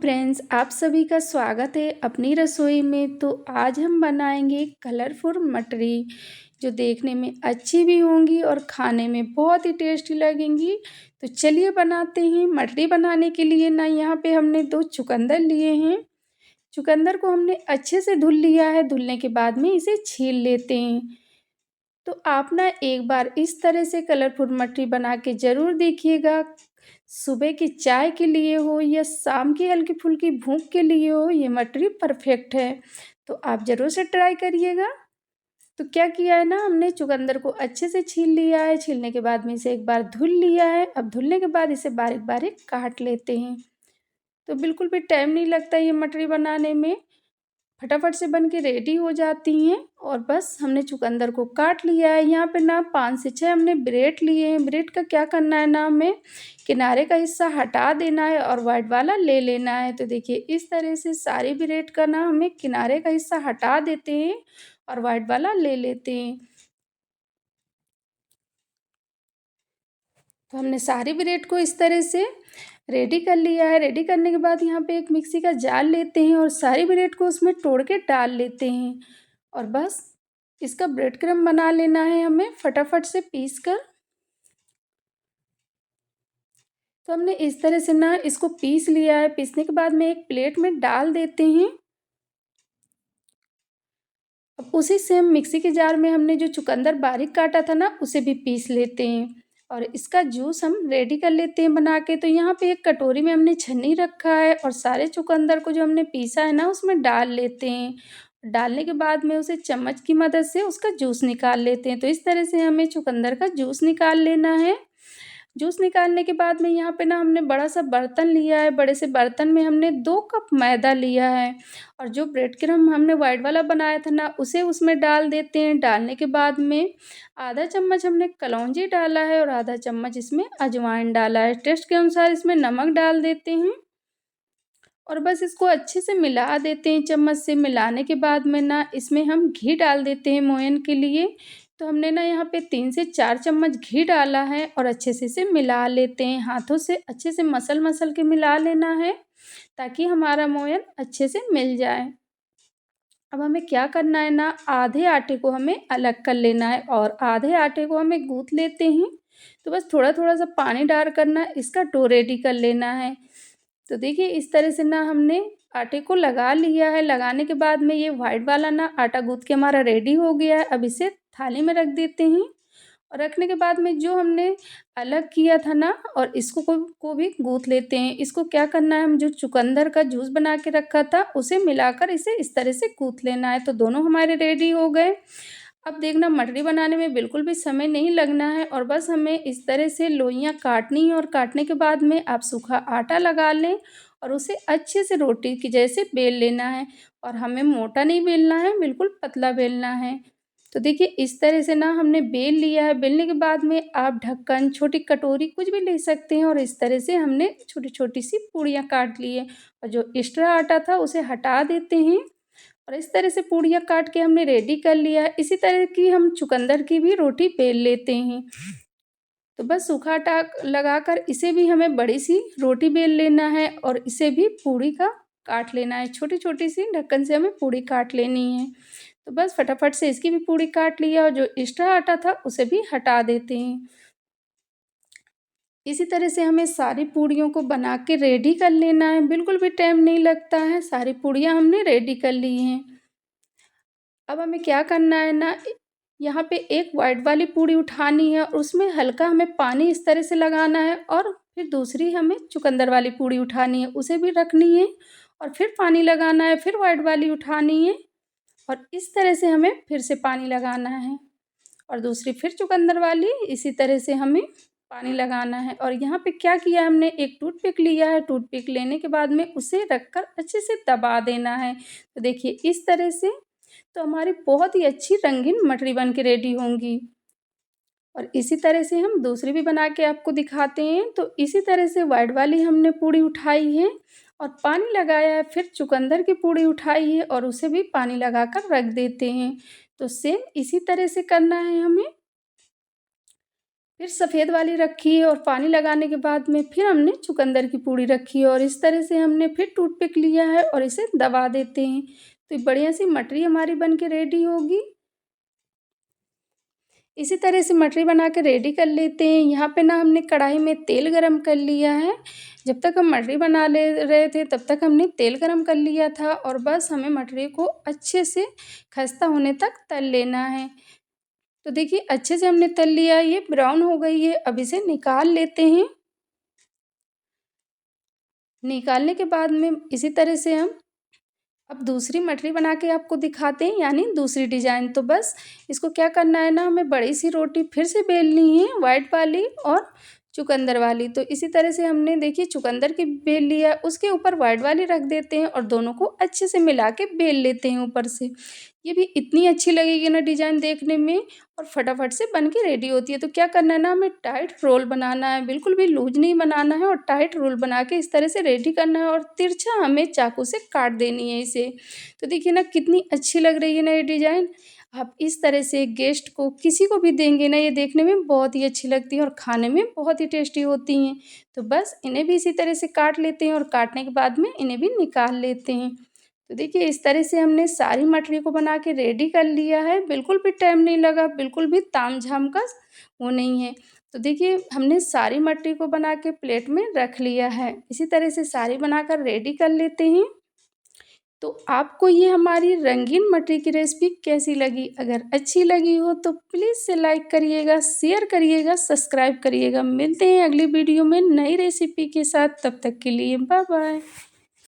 Friends, आप सभी का स्वागत है अपनी रसोई में। तो आज हम बनाएंगे कलरफुल मटरी, जो देखने में अच्छी भी होंगी और खाने में बहुत ही टेस्टी लगेंगी। तो चलिए बनाते हैं। मटरी बनाने के लिए ना यहाँ पे हमने 2 चुकंदर लिए हैं। चुकंदर को हमने अच्छे से धुल लिया है। धुलने के बाद में इसे छील लेते हैं। तो आप ना एक बार इस तरह से कलरफुल मटरी बना के ज़रूर देखिएगा। सुबह की चाय के लिए हो या शाम की हल्की फुल्की भूख के लिए हो, ये मटरी परफेक्ट है। तो आप ज़रूर से ट्राई करिएगा। तो क्या किया है ना, हमने चुकंदर को अच्छे से छील लिया है। छीलने के बाद में इसे एक बार धुल लिया है। अब धुलने के बाद इसे बारीक बारीक काट लेते हैं। तो बिल्कुल भी टाइम नहीं लगता ये मटरी बनाने में, फटाफट से बन के रेडी हो जाती हैं। और बस हमने चुकंदर को काट लिया है। यहाँ पे ना 5 से 6 हमने ब्रेड लिए हैं। ब्रेड का क्या करना है ना, हमें किनारे का हिस्सा हटा देना है और वाइट वाला ले लेना है। तो देखिए इस तरह से सारी ब्रेड का ना हमें किनारे का हिस्सा हटा देते हैं और वाइट वाला ले लेते हैं। तो हमने सारी ब्रेड को इस तरह से रेडी कर लिया है। रेडी करने के बाद यहाँ पे एक मिक्सी का जार लेते हैं और सारी ब्रेड को उसमें तोड़ के डाल लेते हैं। और बस इसका ब्रेड क्रम्ब बना लेना है हमें फटाफट से पीस कर। तो हमने इस तरह से ना इसको पीस लिया है। पीसने के बाद में एक प्लेट में डाल देते हैं। अब उसी सेम मिक्सी के जार में हमने जो चुकंदर बारीक काटा था ना, उसे भी पीस लेते हैं और इसका जूस हम रेडी कर लेते हैं बना के। तो यहाँ पे एक कटोरी में हमने छन्नी रखा है और सारे चुकंदर को जो हमने पीसा है ना, उसमें डाल लेते हैं। डालने के बाद में उसे चम्मच की मदद से उसका जूस निकाल लेते हैं। तो इस तरह से हमें चुकंदर का जूस निकाल लेना है। जूस निकालने के बाद में यहाँ पे ना हमने बड़ा सा बर्तन लिया है। बड़े से बर्तन में हमने 2 कप मैदा लिया है और जो ब्रेड क्रम्ब हमने वाइट वाला बनाया था ना, उसे उसमें डाल देते हैं। डालने के बाद में आधा चम्मच हमने कलौंजी डाला है और आधा चम्मच इसमें अजवाइन डाला है। टेस्ट के अनुसार इसमें नमक डाल देते हैं और बस इसको अच्छे से मिला देते हैं चम्मच से। मिलाने के बाद में ना इसमें हम घी डाल देते हैं मोयन के लिए। तो हमने ना यहाँ पे 3 से 4 चम्मच घी डाला है और अच्छे से इसे मिला लेते हैं। हाथों से अच्छे से मसल के मिला लेना है ताकि हमारा मोयन अच्छे से मिल जाए। अब हमें क्या करना है ना, आधे आटे को हमें अलग कर लेना है और आधे आटे को हमें गूँथ लेते हैं। तो बस थोड़ा थोड़ा सा पानी डाल कर ना इसका डो रेडी कर लेना है। तो देखिए इस तरह से ना हमने आटे को लगा लिया है। लगाने के बाद में ये वाइट वाला ना आटा गूँथ के हमारा रेडी हो गया है। अब इसे थाली में रख देते हैं और रखने के बाद में जो हमने अलग किया था ना, और इसको को भी गूँथ लेते हैं। इसको क्या करना है, हम जो चुकंदर का जूस बना के रखा था उसे मिलाकर इसे इस तरह से गूँथ लेना है। तो दोनों हमारे रेडी हो गए। अब देखना मटरी बनाने में बिल्कुल भी समय नहीं लगना है और बस हमें इस तरह से लोइयाँ काटनी है और काटने के बाद में आप सूखा आटा लगा लें और उसे अच्छे से रोटी की जैसे बेल लेना है। और हमें मोटा नहीं बेलना है, बिल्कुल पतला बेलना है। तो देखिए इस तरह से ना हमने बेल लिया है। बेलने के बाद में आप ढक्कन, छोटी कटोरी कुछ भी ले सकते हैं और इस तरह से हमने छोटी छोटी सी पूड़ियाँ काट ली है और जो एक्स्ट्रा आटा था उसे हटा देते हैं और इस तरह से पूड़ियाँ काट के हमने रेडी कर लिया है। इसी तरह की हम चुकंदर की भी रोटी बेल लेते हैं। तो बस सूखा आटा लगाकर इसे भी हमें बड़ी सी रोटी बेल लेना है और इसे भी पूड़ी का काट लेना है। छोटी छोटी सी ढक्कन से हमें पूड़ी काट लेनी है। तो बस फटाफट से इसकी भी पूड़ी काट लिया और जो एक्स्ट्रा आटा था उसे भी हटा देते हैं। इसी तरह से हमें सारी पूड़ियों को बना के रेडी कर लेना है। बिल्कुल भी टाइम नहीं लगता है। सारी पूड़ियाँ हमने रेडी कर ली हैं। अब हमें क्या करना है ना, यहाँ पे एक वाइट वाली पूड़ी उठानी है और उसमें हल्का हमें पानी इस तरह से लगाना है और फिर दूसरी हमें चुकंदर वाली पूड़ी उठानी है, उसे भी रखनी है और फिर पानी लगाना है। फिर वाइट वाली उठानी है और इस तरह से हमें फिर से पानी लगाना है और दूसरी फिर चुकंदर वाली, इसी तरह से हमें पानी लगाना है। और यहाँ पे क्या किया, हमने एक टूथपिक लिया है। टूथपिक लेने के बाद में उसे रखकर अच्छे से दबा देना है। तो देखिए इस तरह से तो हमारी बहुत ही अच्छी रंगीन मटरी बन के रेडी होंगी। और इसी तरह से हम दूसरी भी बना के आपको दिखाते हैं। तो इसी तरह से वाइट वाली हमने पूड़ी उठाई है और पानी लगाया है। फिर चुकंदर की पूड़ी उठाई है और उसे भी पानी लगाकर रख देते हैं। तो सेम इसी तरह से करना है हमें। फिर सफ़ेद वाली रखी है और पानी लगाने के बाद में फिर हमने चुकंदर की पूड़ी रखी है और इस तरह से हमने फिर टूथपिक लिया है और इसे दबा देते हैं। तो बढ़िया सी मटरी हमारी बन के रेडी होगी। इसी तरह से मटरी बना के रेडी कर लेते हैं। यहाँ पे ना हमने कढ़ाई में तेल गरम कर लिया है। जब तक हम मटरी बना ले रहे थे तब तक हमने तेल गरम कर लिया था और बस हमें मटरी को अच्छे से खस्ता होने तक तल लेना है। तो देखिए अच्छे से हमने तल लिया, ये ब्राउन हो गई है। अब इसे निकाल लेते हैं। निकालने के बाद में इसी तरह से हम अब दूसरी मटरी बना के आपको दिखाते हैं, यानी दूसरी डिज़ाइन। तो बस इसको क्या करना है ना, हमें बड़ी सी रोटी फिर से बेलनी है, वाइट वाली और चुकंदर वाली। तो इसी तरह से हमने देखिए चुकंदर की बेल लिया, उसके ऊपर वाइट वाली रख देते हैं और दोनों को अच्छे से मिला के बेल लेते हैं ऊपर से। ये भी इतनी अच्छी लगेगी ना डिज़ाइन देखने में, और फटाफट से बन के रेडी होती है। तो क्या करना है ना, हमें टाइट रोल बनाना है, बिल्कुल भी लूज नहीं बनाना है और टाइट रोल बना के इस तरह से रेडी करना है और तिरछा हमें चाकू से काट देनी है इसे। तो देखिए ना कितनी अच्छी लग रही है ना ये डिज़ाइन। आप इस तरह से गेस्ट को किसी को भी देंगे ना, ये देखने में बहुत ही अच्छी लगती है और खाने में बहुत ही टेस्टी होती हैं। तो बस इन्हें भी इसी तरह से काट लेते हैं और काटने के बाद में इन्हें भी निकाल लेते हैं। तो देखिए इस तरह से हमने सारी मटरी को बना के रेडी कर लिया है। बिल्कुल भी टाइम नहीं लगा, बिल्कुल भी तामझाम का वो नहीं है। तो देखिए हमने सारी मटरी को बना के प्लेट में रख लिया है। इसी तरह से सारी बनाकर रेडी कर लेते हैं। तो आपको ये हमारी रंगीन मटरी की रेसिपी कैसी लगी? अगर अच्छी लगी हो तो प्लीज़ से लाइक करिएगा, शेयर करिएगा, सब्सक्राइब करिएगा। मिलते हैं अगली वीडियो में नई रेसिपी के साथ, तब तक के लिए बाय बाय।